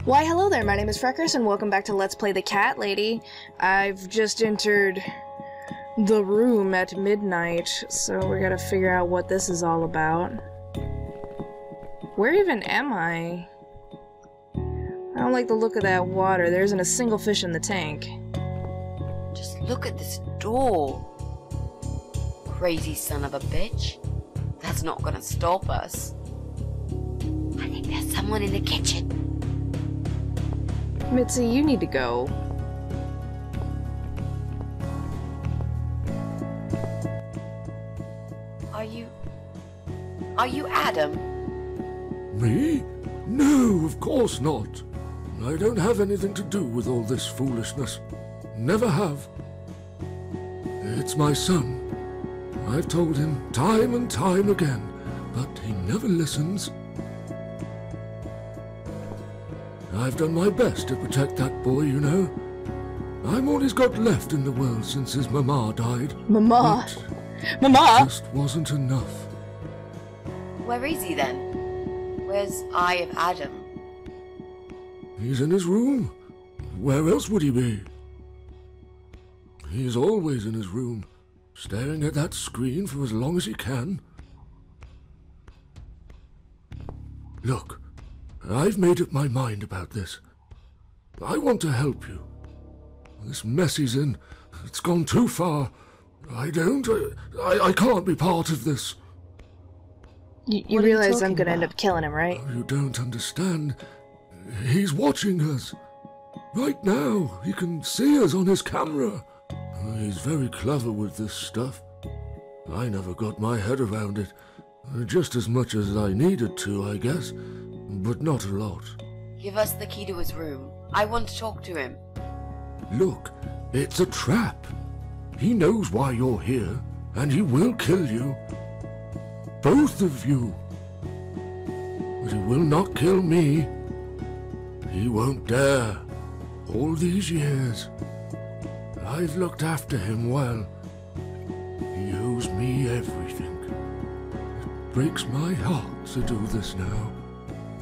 Why, hello there, my name is Freckers, and welcome back to Let's Play the Cat Lady. I've just entered the room at midnight, so we gotta figure out what this is all about. Where even am I? I don't like the look of that water. There isn't a single fish in the tank. Just look at this door. Crazy son of a bitch. That's not gonna stop us. I think there's someone in the kitchen. Mitzi, you need to go. Are you Adam? Me? No, of course not. I don't have anything to do with all this foolishness. Never have. It's my son. I've told him time and time again, but he never listens. I've done my best to protect that boy, you know. I'm all he's got left in the world since his mama died. Mama! It Mama! just wasn't enough. Where is he then? Where's Eye of Adam? He's in his room. Where else would he be? He's always in his room, staring at that screen for as long as he can. Look, I've made up my mind about this. I want to help you. This mess he's in, it's gone too far. I can't be part of this. You realize I'm gonna end up killing him, right? You don't understand. He's watching us. Right now, he can see us on his camera. He's very clever with this stuff. I never got my head around it. Just as much as I needed to, I guess. But not a lot. Give us the key to his room. I want to talk to him. Look, it's a trap. He knows why you're here, and he will kill you. Both of you. But he will not kill me. He won't dare. All these years, I've looked after him well. He owes me everything. It breaks my heart to do this now.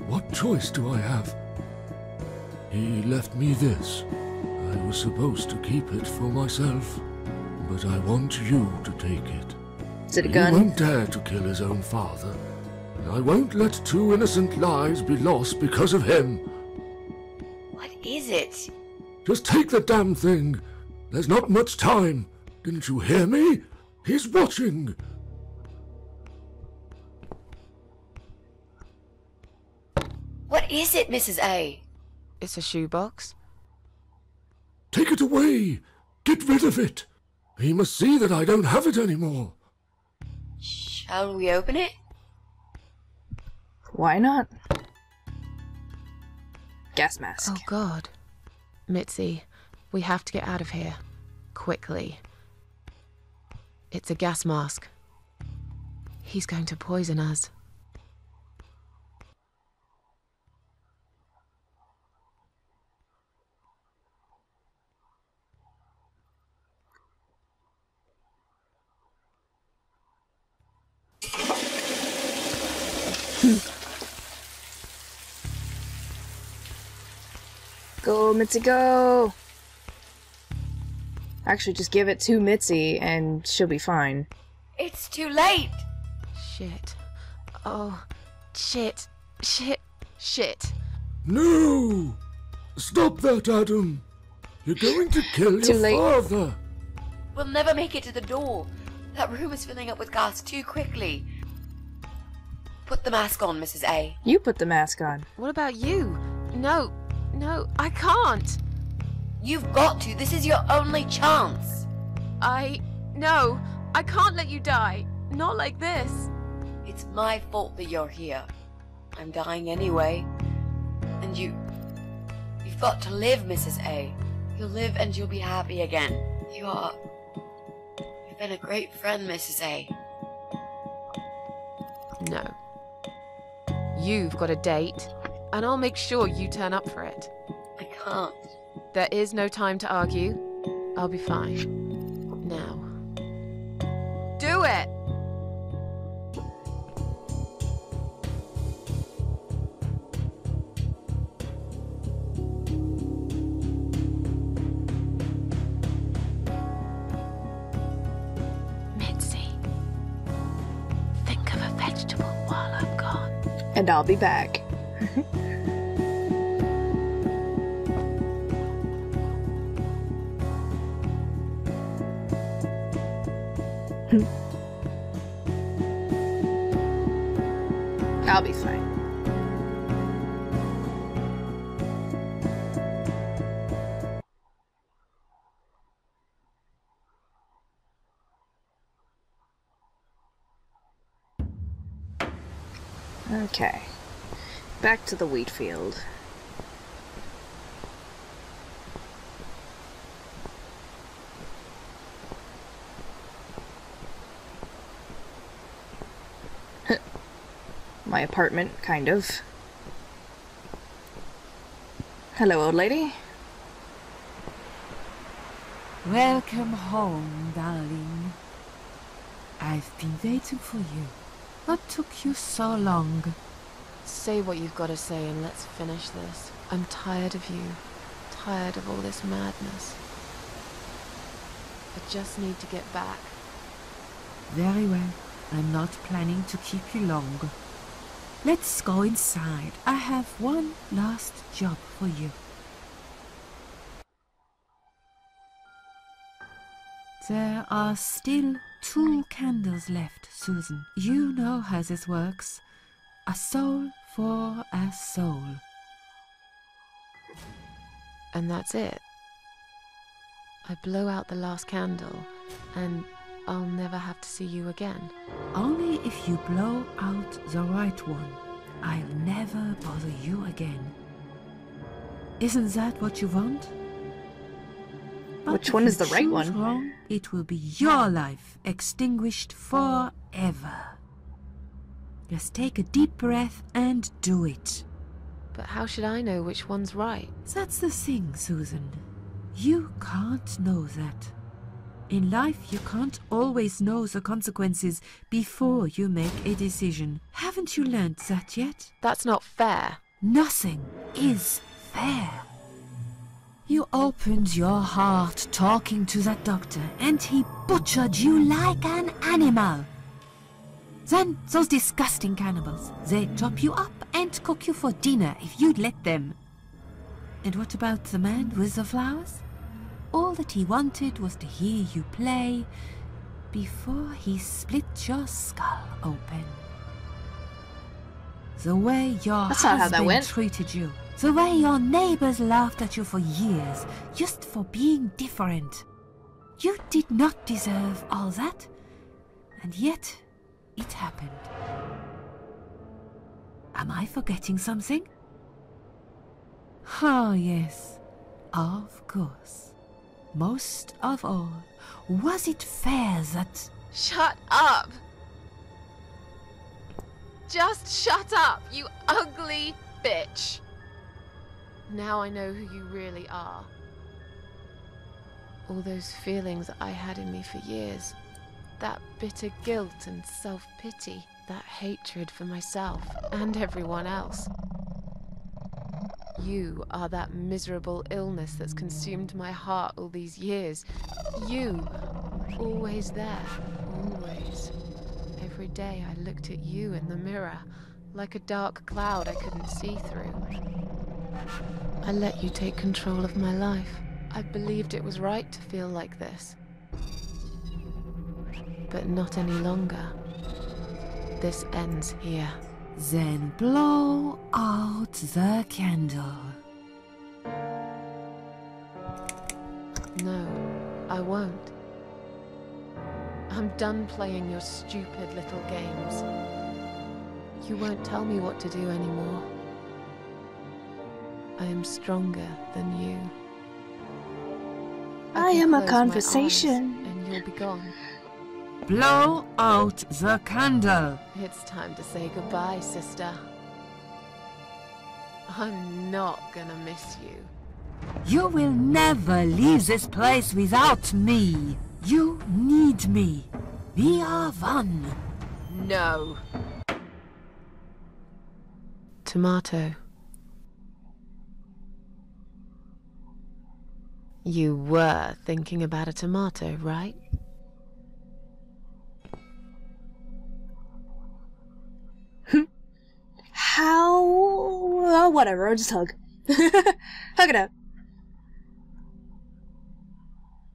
What choice do I have? He left me this. I was supposed to keep it for myself, but I want you to take it. Is it a gun? He won't dare to kill his own father. I won't let two innocent lives be lost because of him. What is it? Just take the damn thing. There's not much time. Didn't you hear me? He's watching. What is it, Mrs. A? It's a shoebox. Take it away. Get rid of it. He must see that I don't have it anymore. Shall we open it? Why not? Gas mask. Oh God. Mitzi, we have to get out of here. Quickly. It's a gas mask. He's going to poison us. Go, Mitzi, go! Actually, just give it to Mitzi, and she'll be fine. It's too late! Shit. Oh, shit. Shit. Shit. No! Stop that, Adam. You're going to kill Too your late. father. We'll never make it to the door. That room is filling up with gas too quickly. Put the mask on, Mrs. A. You put the mask on. What about you? No, I can't. You've got to. This is your only chance. No, I can't let you die. Not like this. It's my fault that you're here. I'm dying anyway. And you've got to live, Mrs. A. You'll live and you'll be happy again. You've been a great friend, Mrs. A. No. You've got a date, and I'll make sure you turn up for it. I can't. There is no time to argue. I'll be fine. Now. Do it! And I'll be back. I'll be fine. Okay. Back to the wheat field. My apartment, kind of. Hello, old lady. Welcome home, darling. I've been waiting for you. What took you so long? Say what you've got to say and let's finish this. I'm tired of you. Tired of all this madness. I just need to get back. Very well. I'm not planning to keep you long. Let's go inside. I have one last job for you. There are still 2 candles left, Susan. You know how this works. A soul for a soul. And that's it. I blow out the last candle, and I'll never have to see you again. Only if you blow out the right one. I'll never bother you again. Isn't that what you want? But Which one is the right one? Wrong, it will be your life extinguished forever. Just take a deep breath and do it. But how should I know which one's right? That's the thing, Susan. You can't know that. In life, you can't always know the consequences before you make a decision. Haven't you learned that yet? That's not fair. Nothing is fair. You opened your heart talking to that doctor, and he butchered you like an animal. Then those disgusting cannibals, they chop you up and cook you for dinner if you'd let them. And what about the man with the flowers? All that he wanted was to hear you play before he split your skull open. The way your husband treated you. The way your neighbors laughed at you for years, just for being different. You did not deserve all that, and yet it happened. Am I forgetting something? Oh, yes, of course. Most of all, was it fair that... Shut up! Just shut up, you ugly bitch! Now I know who you really are. All those feelings I had in me for years. That bitter guilt and self-pity. That hatred for myself and everyone else. You are that miserable illness that's consumed my heart all these years. You, always there, always. Every day I looked at you in the mirror, like a dark cloud I couldn't see through. I let you take control of my life. I believed it was right to feel like this. But not any longer. This ends here. Then blow out the candle. No, I won't. I'm done playing your stupid little games. You won't tell me what to do anymore. I am stronger than you. I am a conversation. And you'll be gone. Blow out the candle. It's time to say goodbye, sister. I'm not gonna miss you. You will never leave this place without me. You need me. We are one. No. Tomato. You were thinking about a tomato, right? whatever, I'll just hug. Hug it out.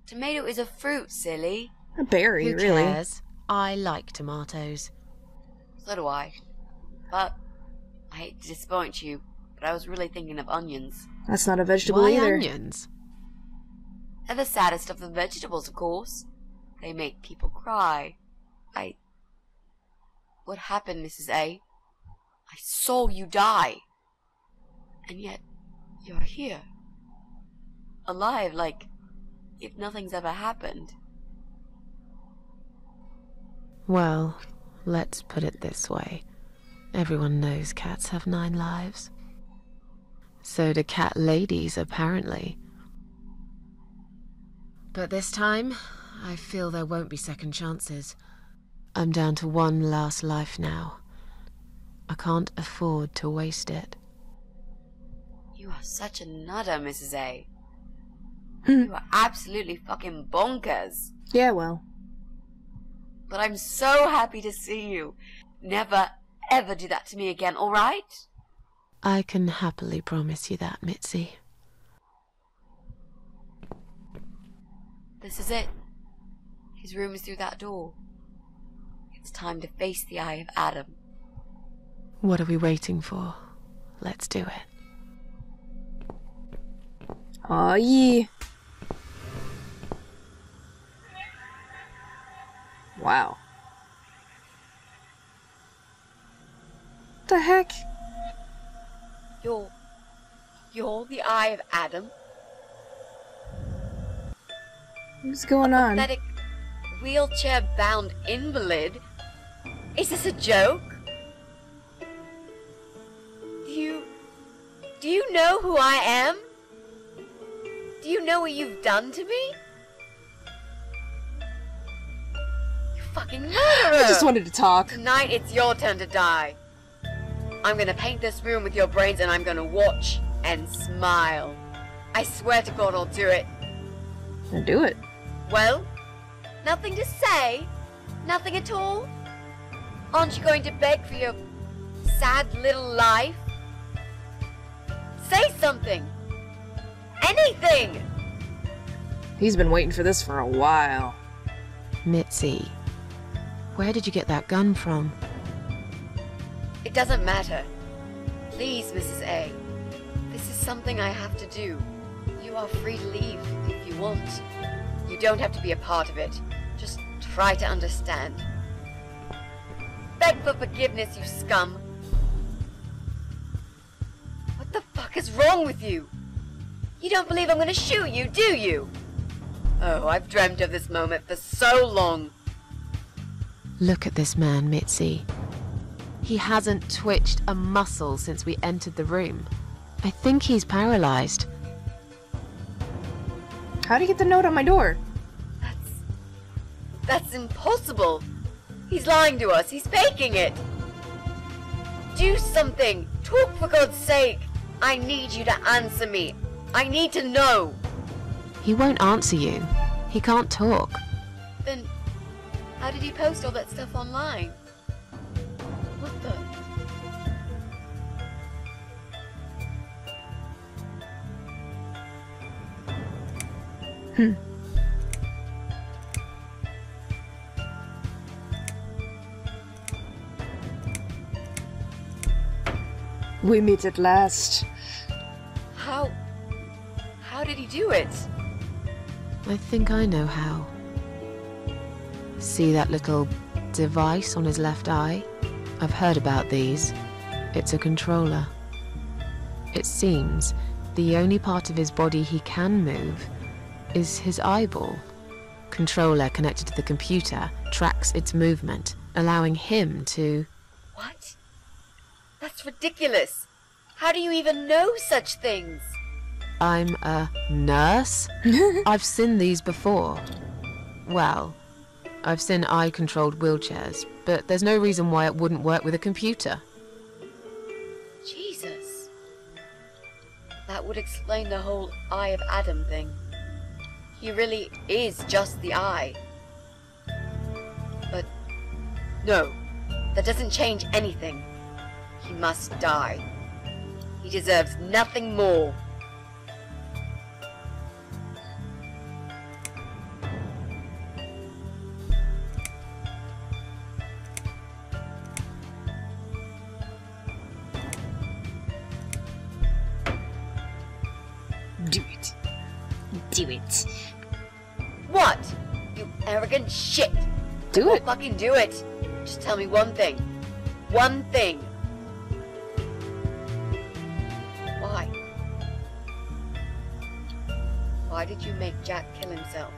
Tomato is a fruit, silly. A berry, Who really. cares? I like tomatoes. So do I. But I hate to disappoint you, but I was really thinking of onions. That's not a vegetable Why either. onions? They're the saddest of the vegetables, of course. They make people cry. What happened, Mrs. A? I saw you die. And yet, you're here. Alive, like if nothing's ever happened. Well, let's put it this way. Everyone knows cats have 9 lives. So do cat ladies, apparently. But this time, I feel there won't be second chances. I'm down to 1 last life now. I can't afford to waste it. You are such a nutter, Mrs. A. You are absolutely fucking bonkers. Yeah, well. But I'm so happy to see you. Never, ever do that to me again, alright? I can happily promise you that, Mitzi. This is it. His room is through that door. It's time to face the Eye of Adam. What are we waiting for? Let's do it. Aw, yeah. Wow. What the heck? You're the Eye of Adam? What's going on? Pathetic, wheelchair-bound invalid? Is this a joke? Do you know who I am? Do you know what you've done to me? You fucking murderer! I just wanted to talk. Tonight it's your turn to die. I'm gonna paint this room with your brains and I'm gonna watch and smile. I swear to God I'll do it. Then do it. Well, nothing to say? Nothing at all? Aren't you going to beg for your sad little life? Say something! Anything! He's been waiting for this for a while. Mitzi, where did you get that gun from? It doesn't matter. Please, Mrs. A. This is something I have to do. You are free to leave if you want. You don't have to be a part of it. Just try to understand. Beg for forgiveness, you scum. What the fuck is wrong with you? You don't believe I'm gonna shoot you, do you? Oh, I've dreamt of this moment for so long. Look at this man, Mitzi. He hasn't twitched a muscle since we entered the room. I think he's paralyzed. How do you get the note on my door? That's impossible. He's lying to us. He's faking it. Do something. Talk for God's sake. I need you to answer me. I need to know. He won't answer you. He can't talk. Then, how did he post all that stuff online? What the? We meet at last. How did he do it? I think I know how. See that little device on his left eye? I've heard about these. It's a controller. It seems the only part of his body he can move is his eyeball. Controller connected to the computer tracks its movement, allowing him to... What? That's ridiculous. How do you even know such things? I'm a nurse? I've seen these before. Well, I've seen eye-controlled wheelchairs, but there's no reason why it wouldn't work with a computer. Jesus. That would explain the whole Eye of Adam thing. He really is just the eye. But no, that doesn't change anything. He must die. He deserves nothing more. Do it. Do it. What? You arrogant shit. Do it. Fucking do it. Just tell me one thing. One thing. Why? Why did you make Jack kill himself?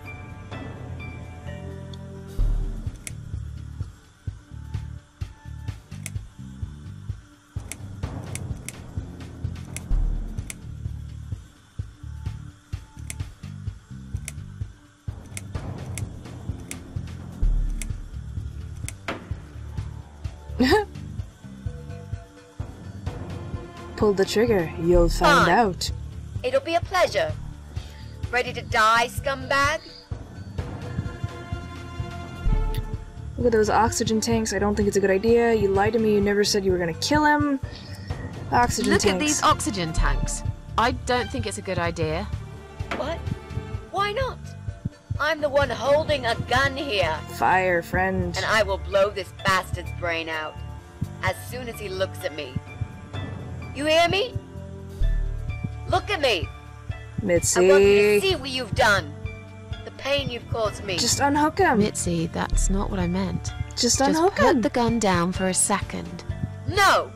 Pull the trigger, you'll find Fine. out. It'll be a pleasure. Ready to die, scumbag? Look at those oxygen tanks. I don't think it's a good idea. You lied to me. You never said you were gonna kill him. Oxygen Look tanks. at these oxygen tanks. I don't think it's a good idea. What? Why not? I'm the one holding a gun here, Fire, friend. and I will blow this bastard's brain out as soon as he looks at me. You hear me? Look at me. I want you to Mitzi. see what you've done. The pain you've caused me. Just unhook him. Mitzi, that's not what I meant. Just Just unhook put him. the gun down for a second. No!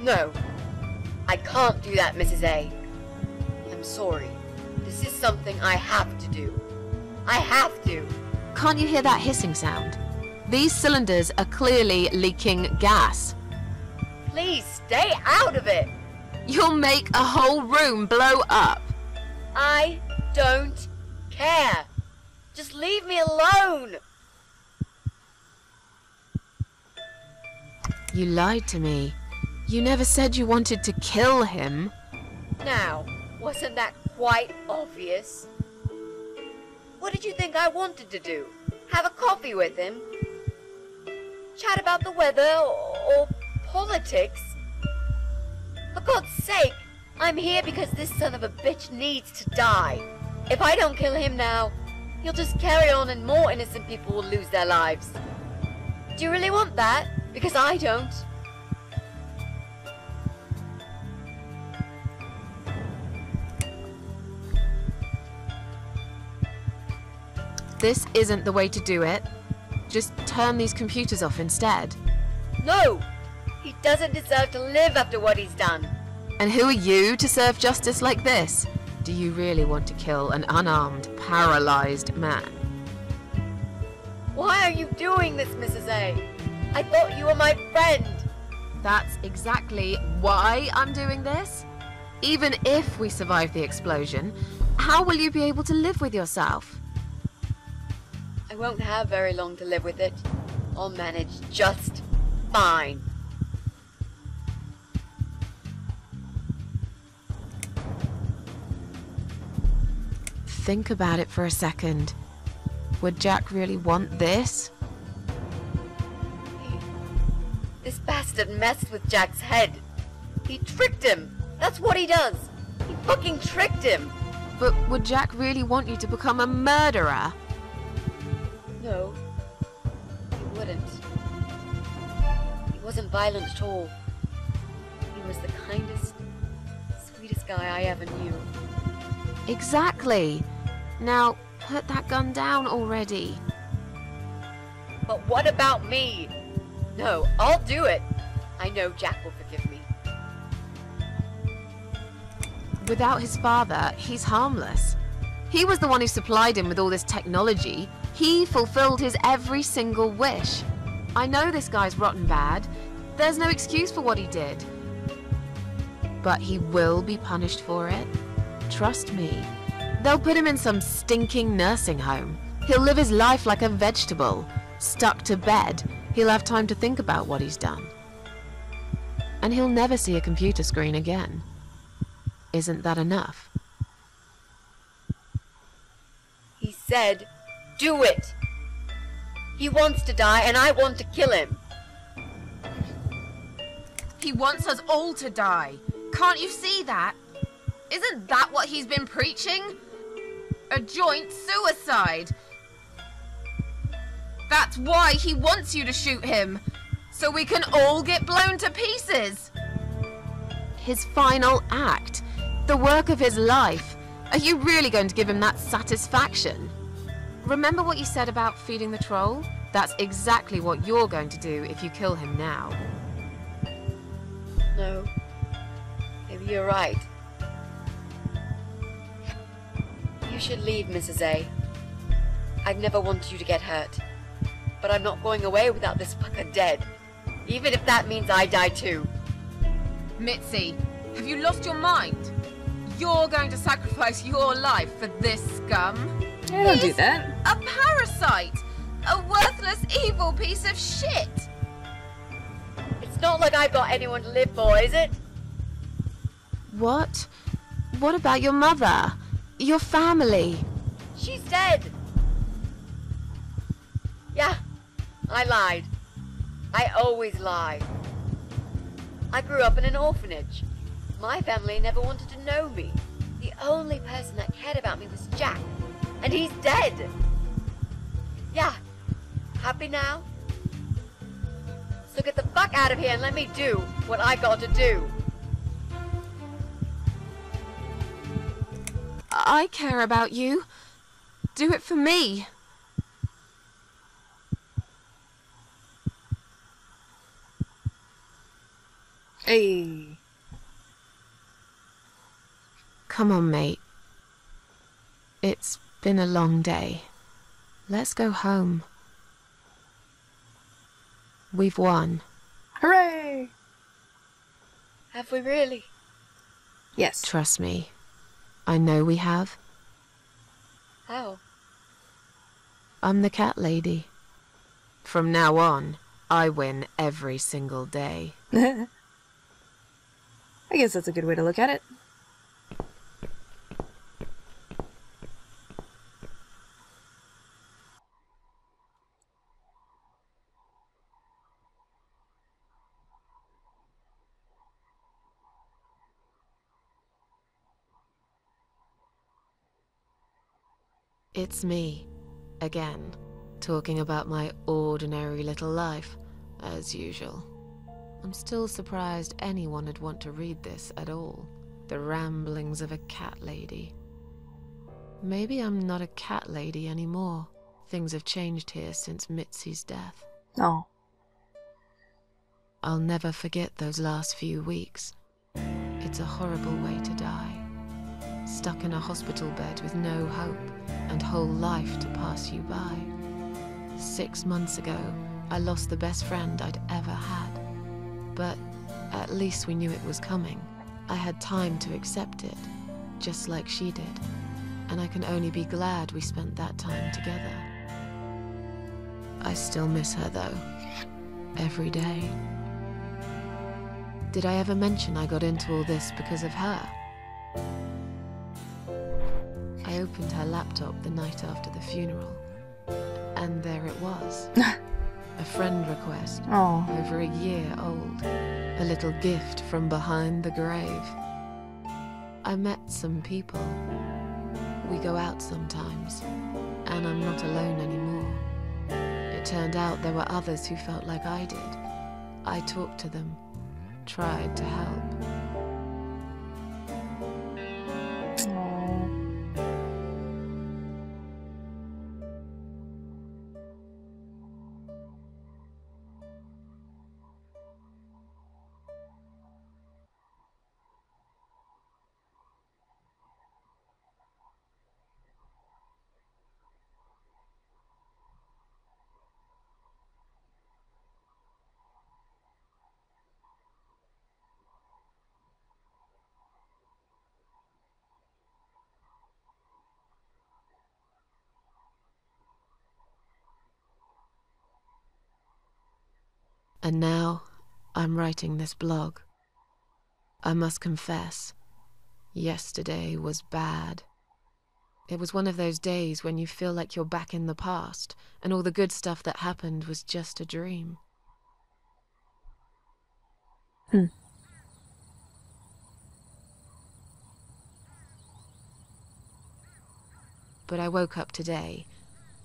No. I can't do that, Mrs. A. I'm sorry. This is something I have to do. I have to. Can't you hear that hissing sound? These cylinders are clearly leaking gas. Please stay out of it. You'll make a whole room blow up. I don't care. Just leave me alone. You lied to me. You never said you wanted to kill him. Now, wasn't that quite obvious? What did you think I wanted to do? Have a coffee with him? Chat about the weather or politics? For God's sake, I'm here because this son of a bitch needs to die. If I don't kill him now, he'll just carry on and more innocent people will lose their lives. Do you really want that? Because I don't. This isn't the way to do it. Just turn these computers off instead. No! He doesn't deserve to live after what he's done. And who are you to serve justice like this? Do you really want to kill an unarmed, paralyzed man? Why are you doing this, Mrs. A? I thought you were my friend. That's exactly why I'm doing this. Even if we survive the explosion, how will you be able to live with yourself? I won't have very long to live with it. I'll manage just fine. Think about it for a second. Would Jack really want this? This bastard messed with Jack's head. He tricked him. That's what he does. He fucking tricked him. But would Jack really want you to become a murderer? No, he wouldn't. He wasn't violent at all. He was the kindest, sweetest guy I ever knew. Exactly. Now, put that gun down already. But what about me? No, I'll do it. I know Jack will forgive me. Without his father, he's harmless. He was the one who supplied him with all this technology. He fulfilled his every single wish. I know this guy's rotten bad. There's no excuse for what he did. But he will be punished for it. Trust me. They'll put him in some stinking nursing home. He'll live his life like a vegetable. Stuck to bed, he'll have time to think about what he's done. And he'll never see a computer screen again. Isn't that enough? He said, do it. He wants to die and I want to kill him. He wants us all to die. Can't you see that? Isn't that what he's been preaching? A joint suicide. That's why he wants you to shoot him, so we can all get blown to pieces. His final act, the work of his life. Are you really going to give him that satisfaction? Remember what you said about feeding the troll? That's exactly what you're going to do if you kill him now. No. Maybe you're right. You should leave, Mrs. A. I've never wanted you to get hurt. But I'm not going away without this fucker dead. Even if that means I die too. Mitzi, have you lost your mind? You're going to sacrifice your life for this scum? I don't do that. A parasite! A worthless, evil piece of shit! It's not like I've got anyone to live for, is it? What? What about your mother? Your family? She's dead. Yeah, I lied. I always lie. I grew up in an orphanage. My family never wanted to know me. The only person that cared about me was Jack. And he's dead. Yeah, happy now? So get the fuck out of here and let me do what I got to do. I care about you. Do it for me. Hey. Come on, mate. It's been a long day. Let's go home. We've won. Hooray! Have we really? Yes. Trust me. I know we have. How? I'm the cat lady. From now on, I win every single day. I guess that's a good way to look at it. It's me, again, talking about my ordinary little life, as usual. I'm still surprised anyone would want to read this at all. The ramblings of a cat lady. Maybe I'm not a cat lady anymore. Things have changed here since Mitzi's death. Oh. I'll never forget those last few weeks. It's a horrible way to die. Stuck in a hospital bed with no hope and whole life to pass you by. 6 months ago, I lost the best friend I'd ever had. But at least we knew it was coming. I had time to accept it, just like she did. And I can only be glad we spent that time together. I still miss her though, every day. Did I ever mention I got into all this because of her? I opened her laptop the night after the funeral, and there it was. A friend request, Oh. over a year old. A little gift from behind the grave. I met some people. We go out sometimes, and I'm not alone anymore. It turned out there were others who felt like I did. I talked to them, tried to help. Oh. And now, I'm writing this blog. I must confess, yesterday was bad. It was one of those days when you feel like you're back in the past, and all the good stuff that happened was just a dream. but I woke up today,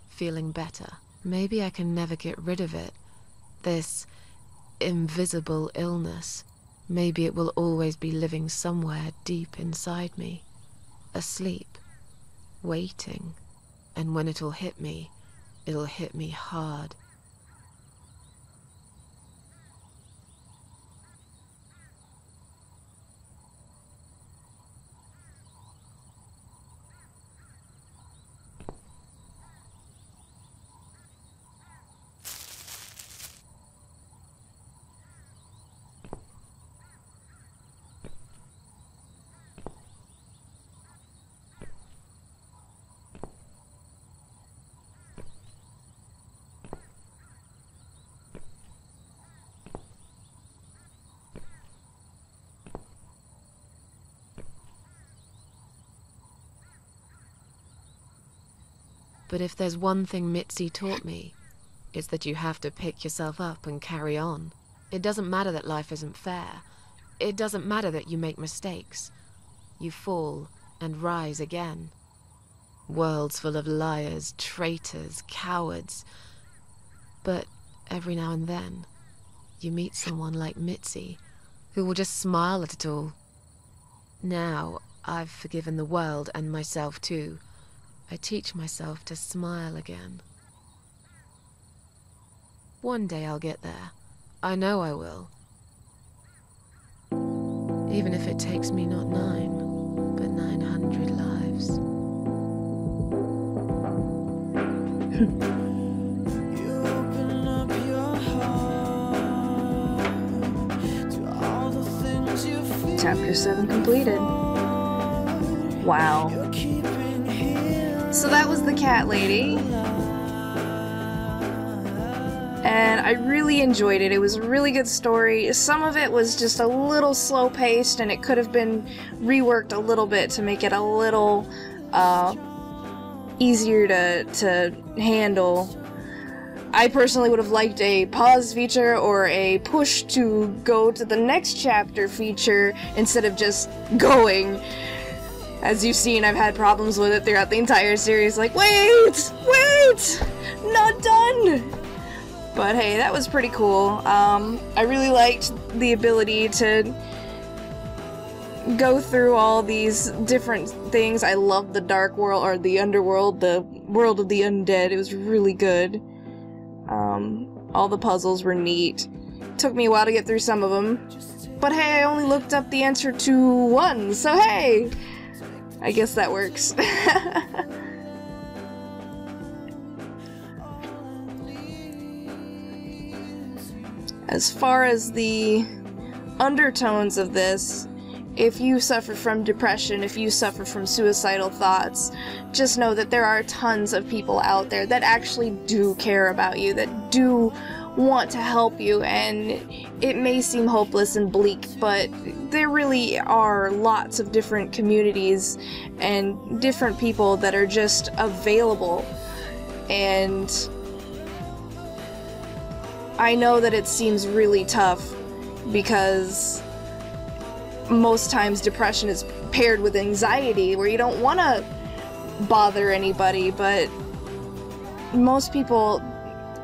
feeling better. Maybe I can never get rid of it. This invisible illness. Maybe it will always be living somewhere deep inside me, asleep, waiting. And when it'll hit me hard. But if there's one thing Mitzi taught me, it's that you have to pick yourself up and carry on. It doesn't matter that life isn't fair. It doesn't matter that you make mistakes. You fall and rise again. Worlds full of liars, traitors, cowards. But every now and then, you meet someone like Mitzi, who will just smile at it all. Now, I've forgiven the world and myself too. I teach myself to smile again. One day I'll get there. I know I will. Even if it takes me not 9, but 900 lives. Chapter 7 completed. Wow. So that was the cat lady. And I really enjoyed it. It was a really good story. Some of it was just a little slow-paced, and it could have been reworked a little bit to make it a little easier to handle. I personally would have liked a pause feature or a push to go to the next chapter feature instead of just going. As you've seen, I've had problems with it throughout the entire series, like, wait! Not done! But hey, that was pretty cool. I really liked the ability to go through all these different things. I loved the dark world, or the underworld, the world of the undead. It was really good. All the puzzles were neat. Took me a while to get through some of them. But hey, I only looked up the answer to 1, so hey! I guess that works. As far as the undertones of this, if you suffer from depression, if you suffer from suicidal thoughts, just know that there are tons of people out there that actually do care about you, that do want to help you, and it may seem hopeless and bleak, but there really are lots of different communities and different people that are just available. And I know that it seems really tough because most times depression is paired with anxiety where you don't want to bother anybody, but most people,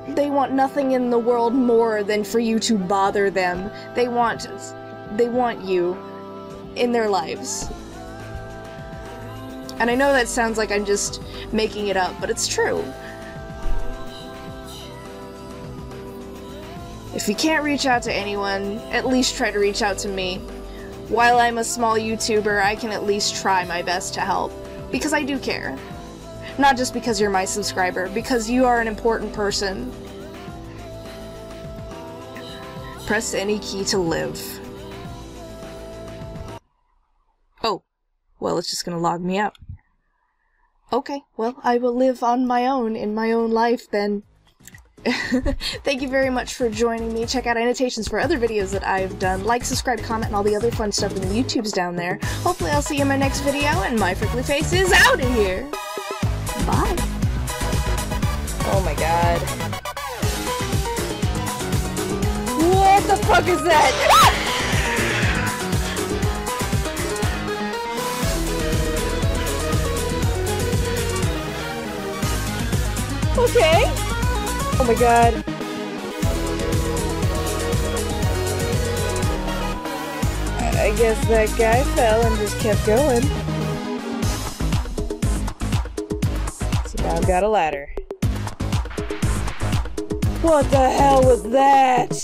they want nothing in the world more than for you to bother them. They want you in their lives. And I know that sounds like I'm just making it up, but it's true. If you can't reach out to anyone, at least try to reach out to me. While I'm a small YouTuber, I can at least try my best to help, because I do care. Not just because you're my subscriber, because you are an important person. Press any key to live. Oh, well, it's just gonna log me out. Okay, well, I will live on my own, in my own life, then. Thank you very much for joining me. Check out annotations for other videos that I've done. Like, subscribe, comment, and all the other fun stuff in the YouTubes down there. Hopefully I'll see you in my next video, and my freckly face is out of here! Bye! Oh my god. What the fuck is that? Okay. Oh my god. I guess that guy fell and just kept going. So now I've got a ladder. What the hell was that?